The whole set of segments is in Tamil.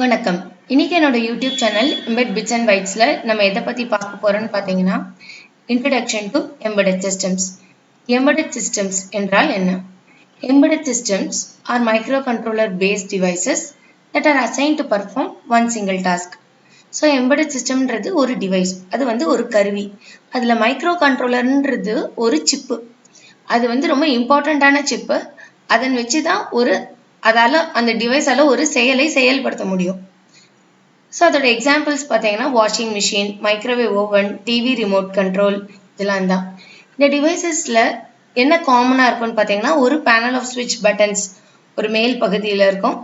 வணக்கம். இன்னைக்கு என்னோட YouTube channel Embed Bits and Bytesல நம்ம எதை பத்தி பார்க்க போறோம்னு பார்த்தீங்கன்னா Introduction to Embedded Systems. Embedded Systems என்றால் என்ன? Embedded Systems are microcontroller based devices that are assigned to perform one single task. So embedded சிஸ்டம்ன்றது ஒரு டிவைஸ், அது வந்து ஒரு கருவி. அதில் மைக்ரோ கண்ட்ரோலர்ன்றது ஒரு சிப்பு. அது ரொம்ப இம்பார்ட்டண்ட்டான சிப்பு. அதன் வச்சு தான் அதால் அந்த டிவைஸால் ஒரு செயலை செயல்படுத்த முடியும். ஸோ அதோட எக்ஸாம்பிள்ஸ் பார்த்தீங்கன்னா washing machine, microwave oven, TV remote control, இதெல்லாம் தான். இந்த டிவைசஸில் என்ன காமனாக இருக்கும்னு பார்த்தீங்கன்னா ஒரு பேனல் ஆஃப் ஸ்விட்ச் பட்டன்ஸ் ஒரு மேல் பகுதியில் இருக்கும்.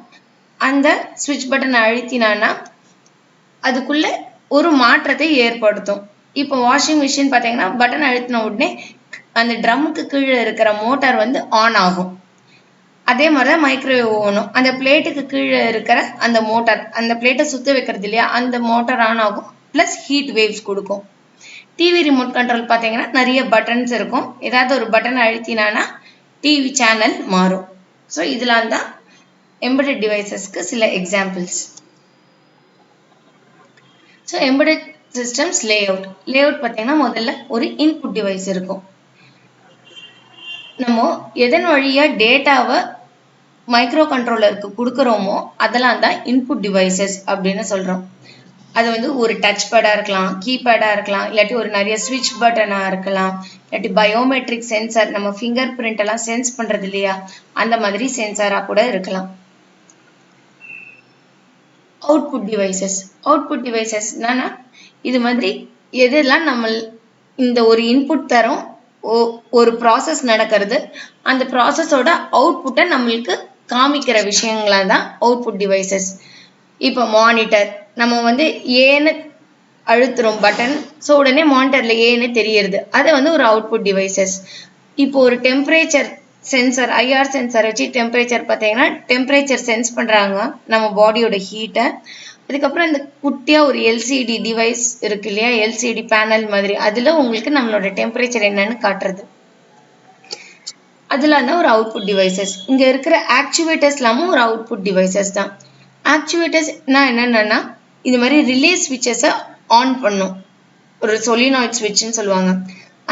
அந்த ஸ்விட்ச் பட்டனை அழுத்தினான்னா அதுக்குள்ளே ஒரு மாற்றத்தை ஏற்படுத்தும். இப்போ வாஷிங் மிஷின் பார்த்தீங்கன்னா பட்டன் அழுத்தின உடனே அந்த ட்ரம்முக்கு கீழே இருக்கிற மோட்டார் ஆன் ஆகும். அதே மாதிரி தான் மைக்ரோவேவ் ஓவனும் அந்த பிளேட்டுக்கு கீழே இருக்கிற அந்த மோட்டார், அந்த பிளேட்டை சுற்ற வைக்கிறது இல்லையா, அந்த மோட்டார் ஆன் ஆகும், ப்ளஸ் ஹீட் வேவ்ஸ் கொடுக்கும். டிவி ரிமோட் கண்ட்ரோல் பார்த்தீங்கன்னா நிறைய பட்டன்ஸ் இருக்கும். ஏதாவது ஒரு பட்டன் அழுத்தினானா டிவி சேனல் மாறும். ஸோ இதெல்லாம் தான் எம்பெடட் டிவைசஸ்க்கு சில examples. So embedded systems layout பார்த்தீங்கன்னா முதல்ல ஒரு இன்புட் டிவைஸ் இருக்கும். நம்ம எதன் வழியாக டேட்டாவை மைக்ரோ கண்ட்ரோலருக்கு கொடுக்குறோமோ அதெல்லாம் தான் இன்புட் டிவைசஸ் அப்படின்னு சொல்கிறோம். அது ஒரு டச் பேடாக இருக்கலாம், கீபேடாக இருக்கலாம், இல்லாட்டி ஒரு நிறைய ஸ்விட்ச் பட்டனாக இருக்கலாம், இல்லாட்டி பயோமெட்ரிக் சென்சார், நம்ம ஃபிங்கர் பிரிண்ட் எல்லாம் சென்ஸ் பண்ணுறது இல்லையா, அந்த மாதிரி சென்சாராக கூட இருக்கலாம். அவுட்புட் டிவைசஸ் என்னன்னா இது மாதிரி எதெல்லாம் நம்ம இந்த ஒரு இன்புட் தரோம், ஒரு ப்ராசஸ் நடக்கிறது, அந்த ப்ராசஸோட அவுட்புட்டை நம்மளுக்கு காமிக்கிற விஷயங்களா தான் அவுட்புட் டிவைசஸ். இப்போ மானிட்டர், நம்ம ஏன்னு அழுத்துறோம் பட்டன், ஸோ உடனே மானிட்டர்ல ஏன்னு தெரியுது, அது ஒரு அவுட்புட் டிவைசஸ். இப்போ ஒரு டெம்பரேச்சர் சென்சர், ஐஆர் சென்சர் வச்சு டெம்பரேச்சர் பார்த்தீங்கன்னா டெம்பரேச்சர் சென்ஸ் பண்ணுறாங்க நம்ம பாடியோட ஹீட்டை. அதுக்கப்புறம் இந்த குட்டியாக ஒரு எல்சிடி டிவைஸ் இருக்கு இல்லையா, எல்சிடி பேனல் மாதிரி, அதில் உங்களுக்கு நம்மளோட டெம்பரேச்சர் என்னன்னு காட்டுறது. அதெல்லாம் தான் ஒரு அவுட்புட் டிவைசஸ். இங்கே இருக்கிற ஆக்சுவேட்டர்ஸ்லாமும் ஒரு அவுட்புட் டிவைசஸ் தான். ஆக்சுவேட்டர்ஸ்னா என்னென்னா இது மாதிரி ரிலே ஸ்விட்சஸை ஆன் பண்ணும். ஒரு சொலினாய்ட் ஸ்விட்ச்னு சொல்லுவாங்க.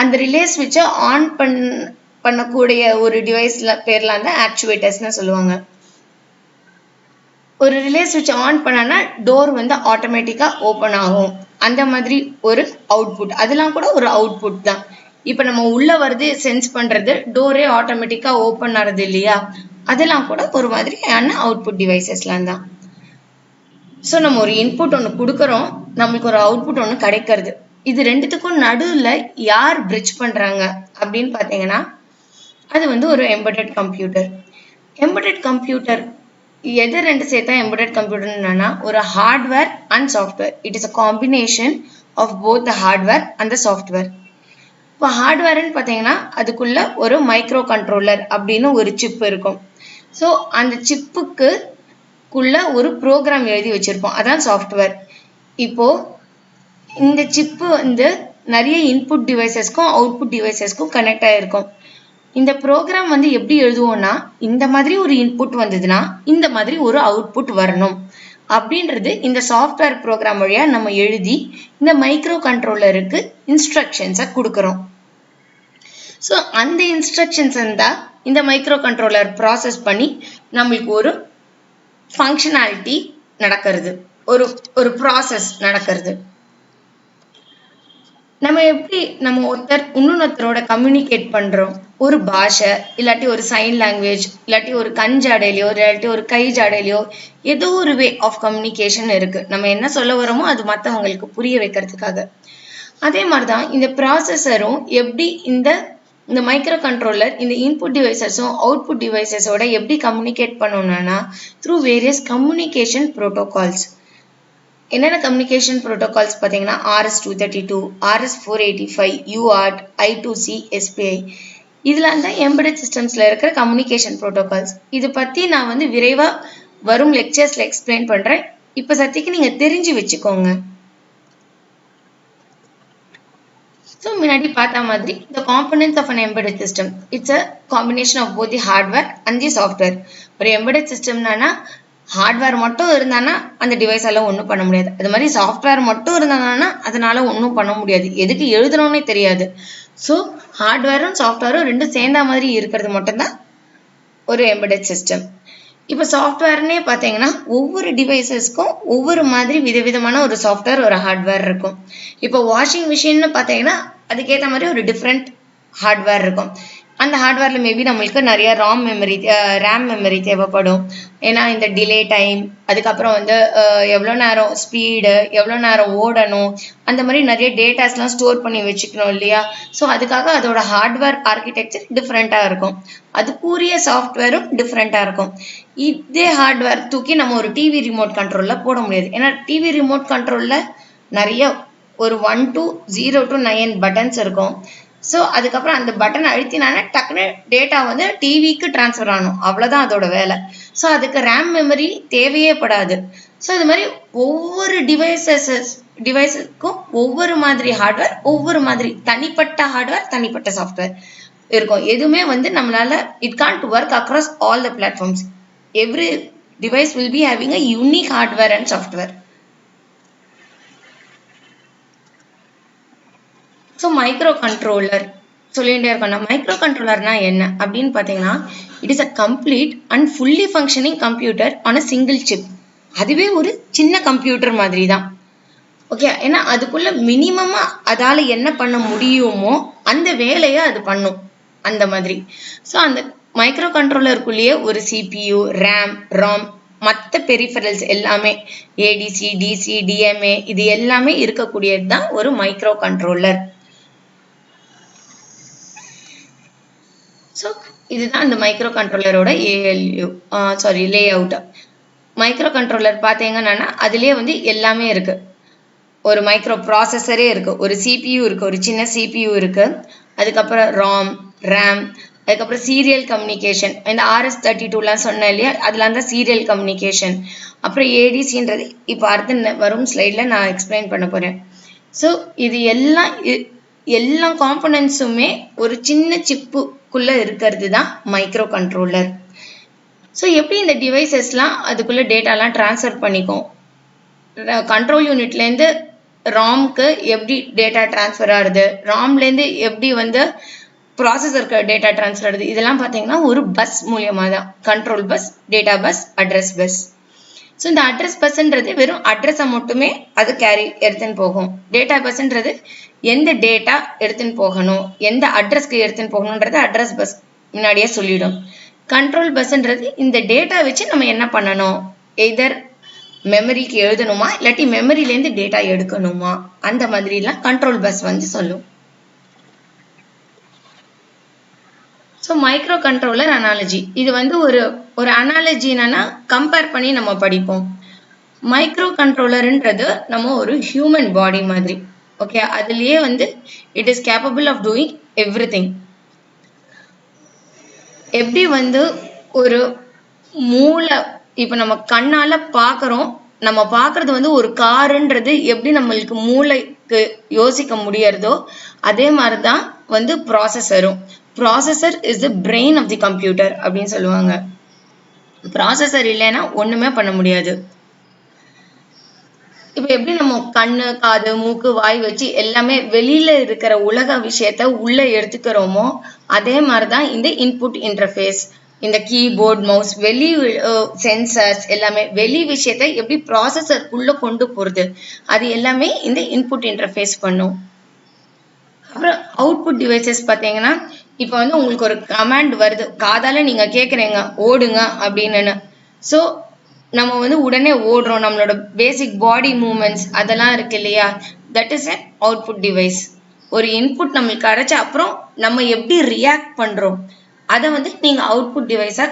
அந்த ரிலே ஸ்விட்சை ஆன் பண்ணக்கூடிய ஒரு டிவைஸ்ல பேர்லாம் தான் ஆக்சுவேட்டர்ஸ்னு சொல்லுவாங்க. ஒரு ரிலே ஸ்விட்ச் ஆன் பண்ணனா டோர் ஆட்டோமேட்டிக்காக ஓப்பன் ஆகும். அந்த மாதிரி ஒரு அவுட்புட், அதெல்லாம் கூட ஒரு அவுட்புட் தான். இப்போ நம்ம உள்ள வருது சென்ஸ் பண்ணுறது, டோரே ஆட்டோமேட்டிக்காக ஓப்பன் ஆகிறது இல்லையா, அதெல்லாம் கூட ஒரு மாதிரியான அவுட்புட் டிவைசஸ்லாம் தான். ஸோ நம்ம ஒரு இன்புட் ஒன்று கொடுக்குறோம், நம்மளுக்கு ஒரு அவுட்புட் ஒன்று கிடைக்கிறது. இது ரெண்டுத்துக்கும் நடுவில் யார் பிரிட்ஜ் பண்ணுறாங்க அப்படின்னு பார்த்தீங்கன்னா அது ஒரு எம்பெடட் கம்ப்யூட்டர். எம்பெடட் கம்ப்யூட்டர் எது ரெண்டு சேர்த்தா எம்பெடட் கம்ப்யூட்டர்னா ஒரு hardware and software. It is a combination of both the hardware and the software. இப்போ ஹார்ட்வேர்னு பார்த்தீங்கன்னா அதுக்குள்ள ஒரு மைக்ரோ கண்ட்ரோலர் அப்படின்னு ஒரு சிப் இருக்கும். ஸோ அந்த சிப்புக்குள்ள ஒரு ப்ரோக்ராம் எழுதி வச்சிருப்போம், அதான் சாஃப்ட்வேர். இப்போ இந்த சிப்பு நிறைய இன்புட் டிவைசஸ்க்கும் அவுட்புட் டிவைசஸ்க்கும் கனெக்ட் ஆகிருக்கும். இந்த ப்ரோக்ராம் எப்படி எழுதுவோம்னா இந்த மாதிரி ஒரு இன்புட் வந்ததுன்னா இந்த மாதிரி ஒரு அவுட்புட் வரணும் அப்படின்றது இந்த சாஃப்ட்வேர் ப்ரோக்ராம் வழியா நம்ம எழுதி இந்த மைக்ரோ கண்ட்ரோலருக்கு இன்ஸ்ட்ரக்ஷன்ஸை கொடுக்குறோம். ஸோ அந்த இன்ஸ்ட்ரக்ஷன்ஸ் தான் இந்த மைக்ரோ கண்ட்ரோலர் ப்ராசஸ் பண்ணி நம்மளுக்கு ஒரு ஃபங்க்ஷனாலிட்டி நடக்கிறது, ஒரு ப்ராசஸ் நடக்கிறது. நம்ம ஒருத்தர் இன்னொருத்தரோட கம்யூனிகேட் பண்றோம், ஒரு பாஷை இல்லாட்டி ஒரு சைன் லாங்குவேஜ் இல்லாட்டி ஒரு கண் ஜாடையிலையோ இல்லாட்டி ஒரு கை ஜாடையிலையோ ஏதோ ஒரு வே ஆஃப் கம்யூனிகேஷன் இருக்கு. நம்ம என்ன சொல்ல வரோமோ அது மற்றவங்களுக்கு புரிய வைக்கிறதுக்காக. அதே மாதிரிதான் இந்த ப்ராசஸரும் எப்படி இந்த மைக்ரோ கண்ட்ரோலர் இந்த இன்புட் டிவைசஸும் அவுட்புட் டிவைசஸோட எப்படி கம்யூனிகேட் பண்ணணும்னா த்ரூ வேரியஸ் கம்யூனிகேஷன் ப்ரோட்டோகால்ஸ். என்னென்ன கம்யூனிகேஷன் ப்ரோட்டோகால்ஸ் பார்த்தீங்கன்னா RS-232, RS-485, UART, I2C, SPI, இதெல்லாம் தான் எம்பெடட் சிஸ்டம்ஸில் இருக்கிற கம்யூனிகேஷன் ப்ரோட்டோகால்ஸ். இது பற்றி நான் விரைவாக வரும் லெக்சர்ஸில் எக்ஸ்பிளைன் பண்ணுறேன். இப்போ சத்திக்கு நீங்கள் தெரிஞ்சு வச்சுக்கோங்க. ஸோ முன்னாடி பார்த்த மாதிரி the components of an embedded system, it's a combination of both the hardware and the software. ஒரு embedded systemனா ஹார்ட்வேர் மட்டும் இருந்தானா அந்த டிவைஸால ஒன்றும் பண்ண முடியாது. அது மாதிரி சாஃப்ட்வேர் மட்டும் இருந்தாங்கன்னா அதனால ஒன்றும் பண்ண முடியாது. எதுக்கு எழுதுறோன்னே தெரியாது. ஸோ ஹார்ட்வேரும் சாஃப்ட்வேரும் ரெண்டும் சேர்ந்த மாதிரி இருக்கிறது மட்டும்தான் ஒரு எம்பெடட் சிஸ்டம். இப்போ சாஃப்ட்வேர்னே பார்த்தீங்கன்னா ஒவ்வொரு டிவைசஸ்க்கும் ஒவ்வொரு மாதிரி விதவிதமான ஒரு சாஃப்ட்வேர் ஒரு ஹார்ட்வேர் இருக்கும். இப்போ வாஷிங் மிஷின்னு பார்த்தீங்கன்னா அதுக்கேற்ற மாதிரி ஒரு டிஃப்ரெண்ட் ஹார்ட்வேர் இருக்கும். அந்த ஹார்ட்வேரில் மேபி நம்மளுக்கு நிறைய ரேம் மெமரி தேவைப்படும். ஏன்னா இந்த டிலே டைம், அதுக்கப்புறம் வந்து எவ்வளோ நேரம் ஸ்பீடு, எவ்வளோ நேரம் ஓடணும், அந்த மாதிரி நிறைய டேட்டாஸ்லாம் ஸ்டோர் பண்ணி வச்சுக்கணும் இல்லையா. ஸோ அதுக்காக அதோட ஹார்ட்வேர் ஆர்கிடெக்சர் டிஃப்ரெண்ட்டாக இருக்கும். அதுக்குரிய சாஃப்ட்வேரும் டிஃப்ரெண்ட்டாக இருக்கும். இதே ஹார்ட்வேர் தூக்கி நம்ம ஒரு டிவி ரிமோட் கண்ட்ரோலில் போட முடியாது. ஏன்னா டிவி ரிமோட் கண்ட்ரோலில் நிறைய ஒரு 1 to 0 to 9 பட்டன்ஸ் இருக்கும். ஸோ அதுக்கப்புறம் அந்த பட்டனை அழுத்தினாலே டக்குன்னு டேட்டா வந்து டிவிக்கு டிரான்ஸ்ஃபர் ஆகணும், அவ்வளோதான் அதோட வேலை. ஸோ அதுக்கு ரேம் மெமரி தேவையே படாது. ஸோ இது மாதிரி ஒவ்வொரு டிவைஸுக்கும் ஒவ்வொரு மாதிரி ஹார்ட்வேர், ஒவ்வொரு மாதிரி தனிப்பட்ட ஹார்ட்வேர், தனிப்பட்ட சாஃப்ட்வேர் இருக்கும். எதுவுமே வந்து நம்மளால it can't work across all the platforms. Every device will be having a unique hardware and software. So micro controller சொல்லிகிட்டே இருக்கோம். மைக்ரோ கண்ட்ரோலர்னா என்ன அப்படின்னு பார்த்தீங்கன்னா, it is a complete and fully functioning computer on a single chip. அதுவே ஒரு சின்ன கம்ப்யூட்டர் மாதிரி தான். ஓகே, ஏன்னா அதுக்குள்ள மினிமமா அதால என்ன பண்ண முடியுமோ அந்த வேலையை அது பண்ணும், அந்த மாதிரி. ஸோ அந்த மைக்ரோ கண்ட்ரோலருக்குள்ளேயே ஒரு சிபியு, ரேம், ராம், மற்ற பெரிஃபரல்ஸ் எல்லாமே ஏடிசி, டிசி, டிஎம்ஏ இது எல்லாமே இருக்கக்கூடியது தான் ஒரு மைக்ரோ கண்ட்ரோலர். ஸோ இதுதான் இந்த மைக்ரோ கண்ட்ரோலரோட லே அவுட். மைக்ரோ கண்ட்ரோலர் பார்த்தீங்கன்னா அதுலேயே வந்து எல்லாமே இருக்கு. ஒரு மைக்ரோ ப்ராசஸரே இருக்கு, ஒரு சிபியூ இருக்கு, ஒரு சின்ன சிபியூ இருக்கு, அதுக்கப்புறம் ராம், ரேம், அதுக்கப்புறம் சீரியல் கம்யூனிகேஷன். இந்த RS-32லாம் சொன்னேன் இல்லையா, அதெல்லாம் தான் சீரியல் கம்யூனிகேஷன். அப்புறம் ஏடிசின்றது இப்போ அடுத்த வரும் ஸ்லைடில் நான் எக்ஸ்பிளைன் பண்ண போகிறேன். ஸோ இது எல்லா காம்பனன்ட்ஸுமே ஒரு சின்ன சிப்புக்குள்ளே இருக்கிறது தான் மைக்ரோ கண்ட்ரோலர். ஸோ எப்படி இந்த டிவைசஸ்லாம் அதுக்குள்ளே டேட்டாலாம் ட்ரான்ஸ்ஃபர் பண்ணிக்கும், கண்ட்ரோல் யூனிட்லேருந்து ராம்க்கு எப்படி டேட்டா ட்ரான்ஸ்ஃபர் ஆகுது, ராம்லேருந்து எப்படி வந்து ப்ராசஸருக்கு டேட்டா ட்ரான்ஸ்ஃபர் ஆகுது, இதெல்லாம் பார்த்தீங்கன்னா ஒரு பஸ் மூலியமாக தான். Control bus, data bus, address bus. So இந்த அட்ரஸ் பஸ்ன்றது வெறும் அட்ரஸை மட்டுமே அது எடுத்துன்னு போகும். டேட்டா பஸ்ன்றது எந்த டேட்டா எடுத்துன்னு போகணும், எந்த அட்ரஸ்க்கு எடுத்துன்னு போகணுன்றது அட்ரஸ் பஸ் முன்னாடியே சொல்லிடும். கண்ட்ரோல் பஸ்ன்றது இந்த டேட்டா வச்சு நம்ம என்ன பண்ணணும், எதர் மெமரிக்கு எழுதணுமா இல்லாட்டி மெமரியிலேருந்து டேட்டா எடுக்கணுமா, அந்த மாதிரிலாம் கண்ட்ரோல் பஸ் வந்து சொல்லும். ஸோ மைக்ரோ கண்ட்ரோலர் அனாலஜி, இது வந்து ஒரு அனாலஜி என்னன்னா கம்பேர் பண்ணி நம்ம படிப்போம். மைக்ரோ கண்ட்ரோலர்ன்றது நம்ம ஒரு ஹியூமன் பாடி மாதிரி. ஓகே, அதுலயே வந்து it is capable of doing everything. எப்படி வந்து ஒரு மூளை, இப்போ நம்ம கண்ணால பார்க்குறோம், நம்ம பார்க்கறது வந்து ஒரு காருன்றது எப்படி நம்மளுக்கு மூளைக்கு யோசிக்க முடியறதோ அதே மாதிரி தான் வந்து ப்ராசஸரும். Processor is the brain of the computer அப்படின்னு சொல்லுவாங்க. ப்ராசஸர் இல்லைன்னா ஒண்ணுமே பண்ண முடியாது. இப்போ எப்படி நம்ம கண்ணு, காது, மூக்கு, வாய் வச்சு எல்லாமே வெளியில இருக்கிற உலக விஷயத்த உள்ள எடுத்துக்கிறோமோ அதே மாதிரிதான் இந்த இன்புட் இன்டர்ஃபேஸ், இந்த கீபோர்ட், மவுஸ், வெளி சென்சர்ஸ் எல்லாமே வெளி விஷயத்த எப்படி ப்ராசஸருக்குள்ள கொண்டு போறது, அது எல்லாமே இந்த இன்புட் இன்டர்ஃபேஸ் பண்ணும். அப்புறம் அவுட்புட் டிவைசஸ் பார்த்தீங்கன்னா, இப்போ வந்து உங்களுக்கு ஒரு கமாண்ட் வருது, காதால நீங்க கேட்குறீங்க ஓடுங்க அப்படின்னு. ஸோ நம்ம வந்து உடனே ஓடுறோம், நம்மளோட பேசிக் பாடி மூவ்மெண்ட்ஸ் அதெல்லாம் இருக்கு இல்லையா, that is an output device. ஒரு இன்புட் நம்மளுக்கு கிடைச்ச அப்புறம் நம்ம எப்படி ரியாக்ட் பண்றோம் அதை வந்து நீங்க அவுட்புட் டிவைஸா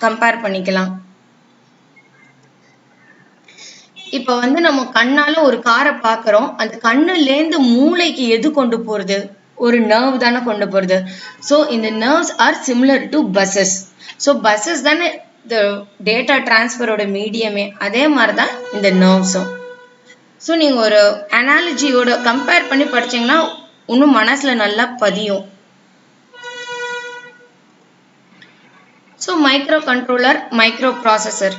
கம்பேர் பண்ணிக்கலாம். இப்ப வந்து நம்ம கண்ணால ஒரு காரை பாக்குறோம், அந்த கண்ணுலேருந்து மூளைக்கு எது கொண்டு போறது, ஒரு நர்வ் தானே கொண்டு போறது. ஸோ இந்த nerves are similar to buses. So buses தானே இந்த டேட்டா டிரான்ஸ்ஃபரோட மீடியமே, அதே மாதிரி தான் இந்த நர்வ்ஸும். ஸோ நீங்க ஒரு அனாலஜியோட கம்பேர் பண்ணி படிச்சீங்கன்னா இன்னும் மனசுல நல்லா பதியும். So micro controller, micro processor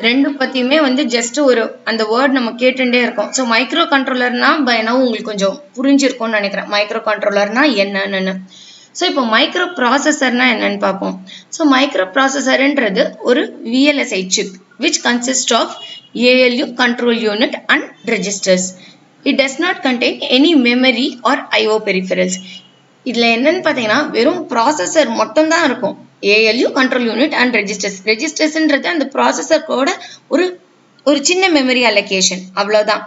ரெண்டு பத்தியுமே வந்து ஜஸ்ட் ஒரு அந்த வேர்ட் நம்ம கேட்டுட்டே இருக்கோம். ஸோ மைக்ரோ கண்ட்ரோலர்னா பை நவ் உங்களுக்கு கொஞ்சம் புரிஞ்சிருக்கும்னு நினைக்கிறேன். மைக்ரோ கண்ட்ரோலர்னா என்னன்னு. ஸோ இப்போ மைக்ரோ ப்ராசஸர்னா என்னன்னு பார்ப்போம். ஸோ மைக்ரோ ப்ராசஸர்ன்றது ஒரு VLSI chip which consists of ALU control unit and registers. It does not contain any memory or IO peripherals. இதுல என்னன்னு பாத்தீங்கன்னா வெறும் ப்ராசஸர் மட்டும் தான் இருக்கும். ALU கண்ட்ரோல் யூனிட் அண்ட் ரெஜிஸ்டர்ஸ்ன்றது அந்த ப்ராசஸரோட ஒரு சின்ன மெமரி அலோகேஷன், அவ்வளவுதான்.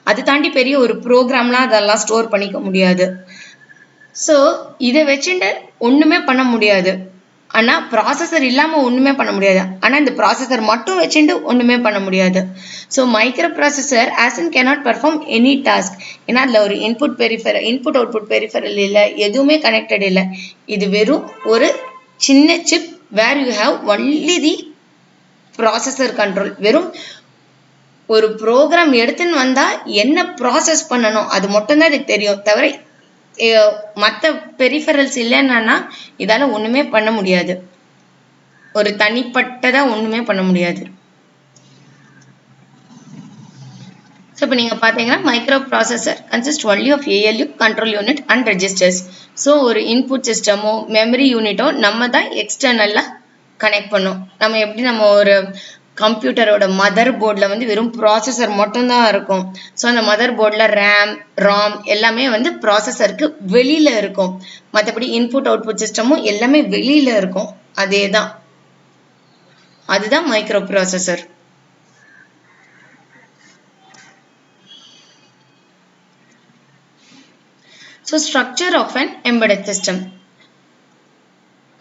அது தாண்டி பெரிய ஒரு ப்ரோக்ராம்லாம் அதெல்லாம் ஸ்டோர் பண்ணிக்க முடியாது. ஸோ இதை வச்சுட்டு ஒண்ணுமே பண்ண முடியாது. ஆனா ப்ராசஸர் இல்லாம ஒண்ணுமே பண்ண முடியாது. ஆனா இந்த ப்ராசஸர் மட்டும் வச்சுட்டு ஒண்ணுமே பண்ண முடியாது. So micro processor as in cannot perform any task. ஏன்னா அதுல ஒரு இன்புட் அவுட்புட் பெரிஃபரல் இல்லை, எதுவுமே கனெக்டட் இல்லை. இது வெறும் ஒரு சின்ன chip where you have only the processor control. வெறும் ஒரு ப்ரோக்ராம் எடுத்துன்னு வந்தா என்ன ப்ராசஸ் பண்ணணும் அது மட்டும் தான் இதுக்கு தெரியும். தவிர மற்ற பெரிஃபரல்ஸ் இல்லைன்னா இதால ஒண்ணுமே பண்ண முடியாது. ஒரு தனிப்பட்டதா ஒண்ணுமே பண்ண முடியாது. ஸோ இப்போ நீங்க பாத்தீங்கன்னா micro processor consist only of ALU control unit and registers. So ஒரு இன்புட் சிஸ்டமோ மெமரி யூனிட்டோ நம்ம தான் எக்ஸ்டர்னலா கனெக்ட் பண்ணோம். நம்ம எப்படி நம்ம ஒரு கம்ப்யூட்டரோட மதர் போர்டில் வந்து வெறும் ப்ராசஸர் மட்டும்தான் இருக்கும். ஸோ அந்த மதர் போர்டில் ரேம் ராம் எல்லாமே வந்து ப்ராசஸருக்கு வெளியில இருக்கும். மற்றபடி இன்புட் அவுட்புட் சிஸ்டமும் எல்லாமே வெளியில இருக்கும். அதே தான், அதுதான் micro processor. So structure of an embedded system.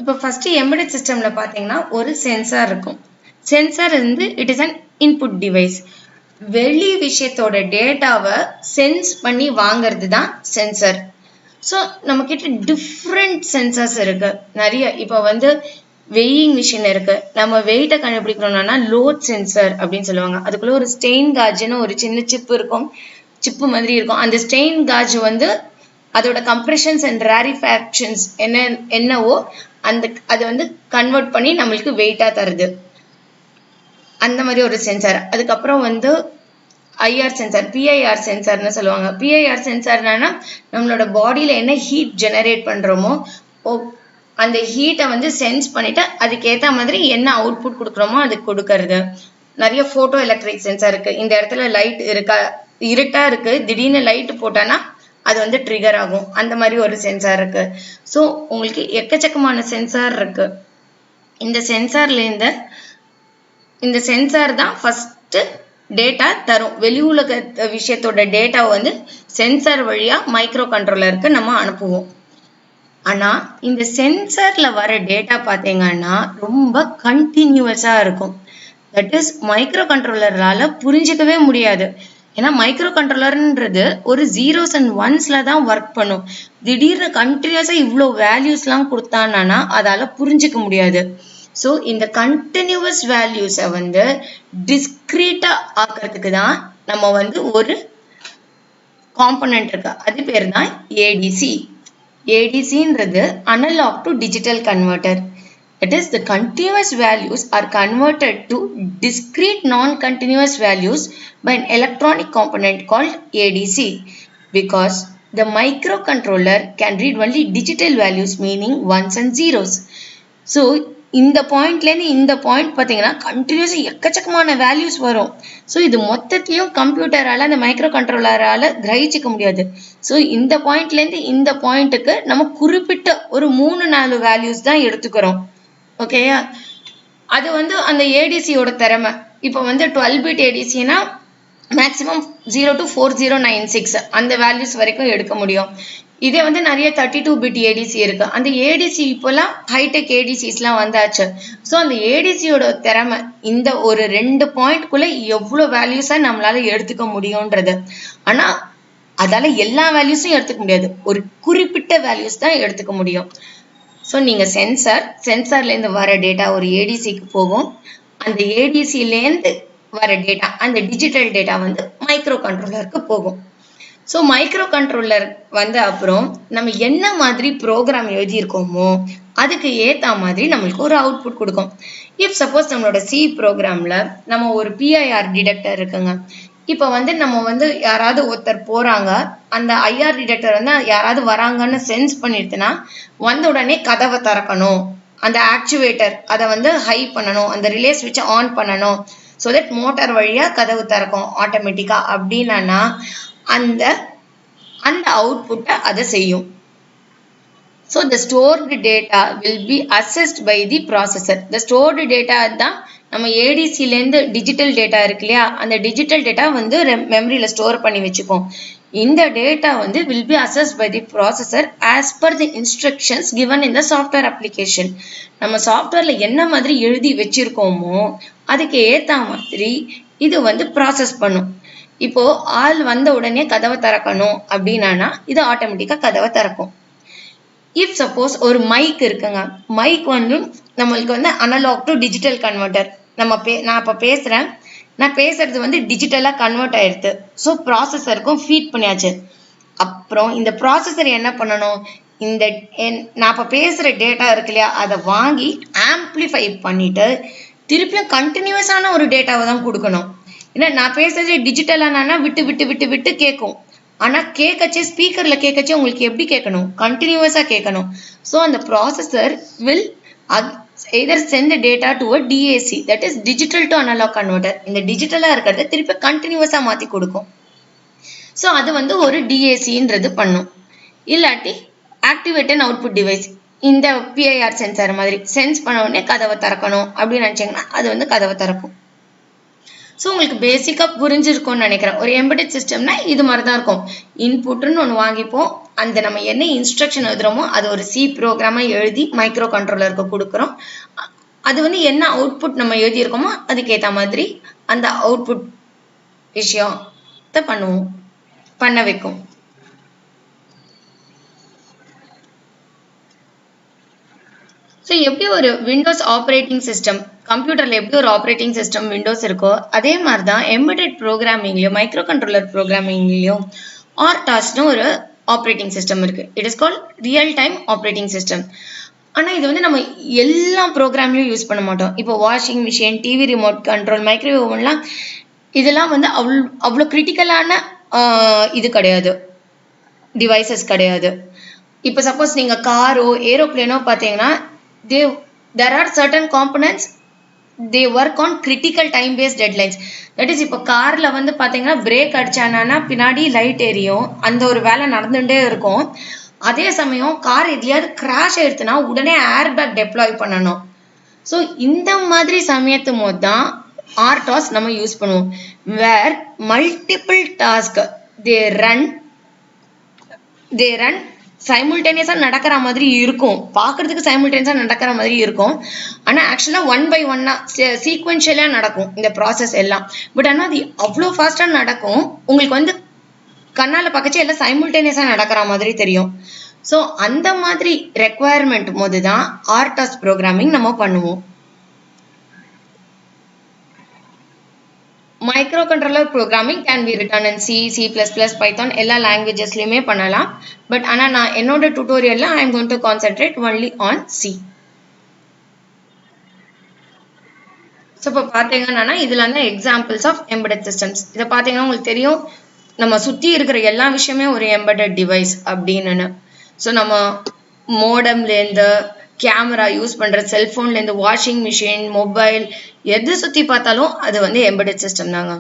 இப்போ ஃபர்ஸ்ட் எம்பெடட் சிஸ்டம்ல பார்த்தீங்கன்னா ஒரு சென்சார் இருக்கும். சென்சார் வந்து it is an input device. வெளி விஷயத்தோட டேட்டாவை சென்ஸ் பண்ணி வாங்கிறது தான் சென்சார். ஸோ நம்ம கிட்ட டிஃப்ரெண்ட் சென்சார்ஸ் இருக்கு நிறைய. இப்போ வந்து வெயிங் மிஷின் இருக்கு. நம்ம வெயிட்டை கண்டுபிடிக்கணும்னா லோட் சென்சார் அப்படின்னு சொல்லுவாங்க. அதுக்குள்ள ஒரு ஸ்டெயின் காஜ்னு ஒரு சின்ன சிப்பு இருக்கும், சிப்பு மாதிரி இருக்கும். அந்த ஸ்டெயின் காஜ் வந்து அதோட கம்ப்ரெஷன்ஸ் அண்ட் ரேரிஃபேக்ஷன்ஸ் என்னவோ அது வந்து கன்வெர்ட் பண்ணி நம்மளுக்கு வெயிட்டா தருது. அந்த மாதிரி ஒரு சென்சார். அதுக்கப்புறம் வந்து IR சென்சார், PIR சென்சார்னு சொல்லுவாங்க. PIR சென்சார்னா நம்மளோட பாடியில என்ன ஹீட் ஜெனரேட் பண்றோமோ அந்த ஹீட்டை வந்து சென்ஸ் பண்ணிட்டு அதுக்கேற்ற மாதிரி என்ன அவுட்புட் கொடுக்குறோமோ அதுக்கு கொடுக்கறது. நிறைய போட்டோ எலக்ட்ரிக் சென்சார் இருக்கு. இந்த இடத்துல லைட் இருக்கா, இருட்டா இருக்கு, திடீர்னு லைட் போட்டானா அது வந்து ட்ரிகர் ஆகும். அந்த மாதிரி ஒரு சென்சார் இருக்கு. ஸோ உங்களுக்கு எக்கச்சக்கமான சென்சார் இருக்கு. இந்த சென்சார் தான் ஃபர்ஸ்ட் டேட்டா தரும். வெளி உலக விஷயத்தோட டேட்டாவை வந்து சென்சார் வழியா மைக்ரோ கண்ட்ரோலருக்கு நம்ம அனுப்புவோம். ஆனா இந்த சென்சார்ல வர டேட்டா பாத்தீங்கன்னா ரொம்ப கண்டினியூவஸா இருக்கும். தட் இஸ் மைக்ரோ கண்ட்ரோலரால புரிஞ்சிக்கவே முடியாது. ஏன்னா மைக்ரோ கண்ட்ரோலர்ன்றது ஒரு ஜீரோஸ் அண்ட் ஒன்ஸ்ல தான் ஒர்க் பண்ணும். திடீர்னு கண்டினியூஸா இவ்வளோ வேல்யூஸ்லாம் கொடுத்தானா அதால புரிஞ்சிக்க முடியாது. ஸோ இந்த கண்டினியூவஸ் வேல்யூஸை வந்து டிஸ்கிரீட்டா ஆக்கிறதுக்கு தான் நம்ம வந்து ஒரு காம்பனன்ட் இருக்கு. அது பேர் தான் ADC. ADCன்றது analogue to digital converter. That is, the continuous values are converted to discrete non-continuous values by an electronic component called ADC, because the microcontroller can read only digital values, meaning ones and zeros. So இந்த பாயிண்ட்லேருந்து இந்த பாயிண்ட் பார்த்தீங்கன்னா கண்டினியூஸா எக்கச்சக்கமான வேல்யூஸ் வரும். ஸோ இது மொத்தத்தையும் கம்ப்யூட்டரால அந்த மைக்ரோ கண்ட்ரோலரால கிரகிச்சிக்க முடியாது. ஸோ இந்த பாயிண்ட்லேருந்து இந்த பாயிண்ட்டுக்கு நம்ம குறிப்பிட்ட ஒரு 3-4 வேல்யூஸ் தான் எடுத்துக்கிறோம். ஓகேயா? அது வந்து அந்த ஏடிசியோட திறமை. இப்போ வந்து 12 பிட் ஏடிசினா மேக்ஸிமம் 0 to 4096 அந்த வேல்யூஸ் வரைக்கும் எடுக்க முடியும். இதே வந்து நிறைய 32 பிட் ஏடிசி இருக்கு. அந்த ஏடிசி இப்போலாம் ஹைடெக் ஏடிசிஸ்லாம் வந்தாச்சு. ஸோ அந்த ஏடிசியோட திறமை இந்த ஒரு 2 பாயிண்ட்குள்ள எவ்வளோ வேல்யூஸா நம்மளால எடுத்துக்க முடியும்ன்றது. ஆனா அதால எல்லா வேல்யூஸும் எடுத்துக்க முடியாது, ஒரு குறிப்பிட்ட வேல்யூஸ் தான் எடுத்துக்க முடியும். ஸோ நீங்க சென்சார்லேருந்து வர டேட்டா ஒரு ஏடிசிக்கு போகும். அந்த ஏடிசிலேருந்து வர டேட்டா அந்த டிஜிட்டல் டேட்டா வந்து மைக்ரோ கண்ட்ரோலருக்கு போகும். ஸோ மைக்ரோ கண்ட்ரோலர் வந்து அப்புறம் நம்ம என்ன மாதிரி ப்ரோக்ராம் எழுதியிருக்கோமோ அதுக்கு ஏற்ற மாதிரி நம்மளுக்கு ஒரு அவுட்புட் கொடுக்கும். இஃப் சப்போஸ் நம்மளோட சி ப்ரோக்ராமில் நம்ம ஒரு பிஐஆர் டிடெக்டர் இருக்குங்க. இப்போ வந்து நம்ம வந்து யாராவது ஒருத்தர் போகிறாங்க, அந்த ஐஆர் டிடெக்டர் வந்து யாராவது வராங்கன்னு சென்ஸ் பண்ணிடுதுன்னா வந்த உடனே கதவை திறக்கணும், அந்த ஆக்சுவேட்டர் அதை வந்து ஹை பண்ணணும், அந்த ரிலே ஸ்விட்சை ஆன் பண்ணணும், ஸோ தட் மோட்டார் வழியாக கதவு திறக்கும் ஆட்டோமேட்டிக்காக அப்படின்னா அந்த அவுட்புட்டை அதை செய்யும். So the stored data will be assessed by the processor. The stored data தான் நம்ம ADC-லேருந்து டிஜிட்டல் டேட்டா இருக்கு இல்லையா, அந்த டிஜிட்டல் டேட்டா வந்து மெமரியில் ஸ்டோர் பண்ணி வச்சுப்போம். இந்த டேட்டா வந்து will be assessed by the processor as per the instructions given in the software application. நம்ம சாஃப்ட்வேரில் என்ன மாதிரி எழுதி வச்சிருக்கோமோ அதுக்கு ஏற்ற மாதிரி இது வந்து ப்ராசஸ் பண்ணும். இப்போ ஆள் வந்த உடனே கதவை திறக்கணும் அப்படின்னா இது ஆட்டோமேட்டிக்காக கதவை திறக்கும். இஃப் சப்போஸ் ஒரு மைக் இருக்குங்க, மைக் வந்து நம்மளுக்கு வந்து அனலாக் டு டிஜிட்டல் கன்வெர்ட்டர். நான் இப்போ பேசுகிறேன், நான் பேசுறது வந்து டிஜிட்டலாக கன்வெர்ட் ஆயிடுது. ஸோ ப்ராசஸருக்கும் ஃபீட் பண்ணியாச்சு. அப்புறம் இந்த ப்ராசஸர் என்ன பண்ணணும், இந்த நான் இப்போ பேசுகிற டேட்டா இருக்கு இல்லையா அதை வாங்கி ஆம்ப்ளிஃபை பண்ணிட்டு திருப்பியும் கண்டினியூஸான ஒரு டேட்டாவை தான் கொடுக்கணும். ஏன்னா நான் பேசுறது டிஜிட்டலானா விட்டு விட்டு விட்டு விட்டு கேட்கும். ஆனால் கேட்கச்சே ஸ்பீக்கரில் கேட்கச்சே உங்களுக்கு எப்படி கேட்கணும், கண்டினியூஸாக கேட்கணும். ஸோ அந்த processor will either send data to a DAC, that is digital to analogue converter. இந்த டிஜிட்டலாக இருக்கிறத திருப்பி கண்டினியூஸாக மாற்றி கொடுக்கும். ஸோ அது வந்து ஒரு டிஏசின்றது பண்ணும். இல்லாட்டி ஆக்டிவேட் அண்ட் அவுட்புட் டிவைஸ், இந்த பிஐஆர் சென்சார் மாதிரி சென்ஸ் பண்ண உடனே கதவை திறக்கணும் அப்படின்னு நினச்சிங்கன்னா அது வந்து கதவை திறக்கும். ஸோ உங்களுக்கு பேசிக்காக புரிஞ்சிருக்கும்னு நினைக்கிறேன். ஒரு எம்பெடட் சிஸ்டம்னா இது மாதிரி தான் இருக்கும். இன்புட்டுன்னு ஒன்று வாங்கிப்போம், அந்த நம்ம என்ன இன்ஸ்ட்ரக்ஷன் எழுதுகிறோமோ அது ஒரு சி ப்ரோக்ராமாக எழுதி மைக்ரோ கண்ட்ரோலருக்கு கொடுக்குறோம். அது வந்து என்ன அவுட்புட் நம்ம எழுதியிருக்கோமோ அதுக்கேற்ற மாதிரி அந்த அவுட்புட் விஷயத்தை பண்ண வைக்கும். ஸோ எப்படி ஒரு விண்டோஸ் ஆப்ரேட்டிங் சிஸ்டம், கம்ப்யூட்டரில் எப்படி ஒரு ஆப்ரேட்டிங் சிஸ்டம் விண்டோஸ் இருக்கோ அதே மாதிரி தான் எம்பெடட் ப்ரோக்ராமிங்லேயும் மைக்ரோ கண்ட்ரோலர் ப்ரோக்ராமிங்லேயும் ஆர்டாஸ்னு ஒரு ஆப்ரேட்டிங் சிஸ்டம் இருக்குது. It is called real time operating system. ஆனால் இது வந்து நம்ம எல்லா ப்ரோக்ராம்லையும் யூஸ் பண்ண மாட்டோம். இப்போ washing machine, TV remote control, microwave ஓவன்லாம் இதெல்லாம் வந்து அவ்வளோ கிரிட்டிக்கலான இது கிடையாது, டிவைசஸ் கிடையாது. இப்போ சப்போஸ் நீங்கள் காரோ ஏரோப்ளேனோ பார்த்தீங்கன்னா there are certain components they work on critical time based deadlines. That is, இப்போ கார்ல வந்து பார்த்தீங்கன்னா பிரேக் அடிச்சானா பின்னாடி லைட் எரியும், அந்த ஒரு வேலை நடந்துகிட்டே இருக்கும். அதே சமயம் கார் எதுலையாவது கிராஷ் ஆயிடுச்சுன்னா உடனே ஏர் பேக் டெப்ளாய் பண்ணணும். ஸோ இந்த மாதிரி சமயத்து போது தான் ஆர்டாஸ் நம்ம யூஸ் பண்ணுவோம். வேர் மல்டிபிள் டாஸ்க் தே ரன் சைமுல்டேனியஸாக நடக்கிற மாதிரி இருக்கும், பார்க்குறதுக்கு சைமுல்டேனியஸாக நடக்கிற மாதிரி இருக்கும். ஆனால் ஆக்சுவலாக 1 by 1 சீக்வென்ஷியலாக நடக்கும் இந்த ப்ராசஸ் எல்லாம். பட் ஆனால் அது அவ்வளோ ஃபாஸ்ட்டாக நடக்கும், உங்களுக்கு வந்து கண்ணால் பார்க்கச்சே எல்லாம் சைமுல்டேனியஸாக நடக்கிற மாதிரி தெரியும். ஸோ அந்த மாதிரி ரெக்குவயர்மெண்ட் போது தான் ஆர்டாஸ் ப்ரோக்ராமிங் நம்ம பண்ணுவோம். Micro controller programming can be written in C, C plus plus, Python எல்லா லாங்குவேஜஸ்லையுமே பண்ணலாம். பட் ஆனால் நான் என்னோட டியூட்டோரியலில் I am going to concentrate only on C. So இப்போ பார்த்தீங்கன்னா இதெல்லாம் தான் எக்ஸாம்பிள்ஸ் ஆஃப் எம்பெடட் சிஸ்டம்ஸ். இதை பார்த்தீங்கன்னா உங்களுக்கு தெரியும் நம்ம சுற்றி இருக்கிற எல்லா விஷயமே ஒரு எம்பெடட் டிவைஸ் அப்படின்னு. ஸோ நம்ம மோடம்லேருந்து கேமரா யூஸ் பண்ணுற, செல்ஃபோன்லேருந்து வாஷிங் மிஷின், மொபைல், எது சுற்றி பார்த்தாலும் அது வந்து எம்பெடட் சிஸ்டம் தாங்க.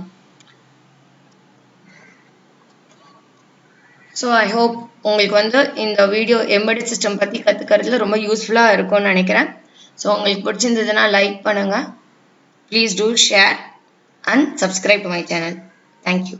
ஸோ ஐ ஹோப் உங்களுக்கு வந்து இந்த வீடியோ எம்பெடட் சிஸ்டம் பற்றி கற்றுக்கிறதுல ரொம்ப யூஸ்ஃபுல்லாக இருக்கும்னு நினைக்கிறேன். ஸோ உங்களுக்கு பிடிச்சிருந்ததுன்னா லைக் பண்ணுங்கள், please do share and subscribe to my channel. Thank you.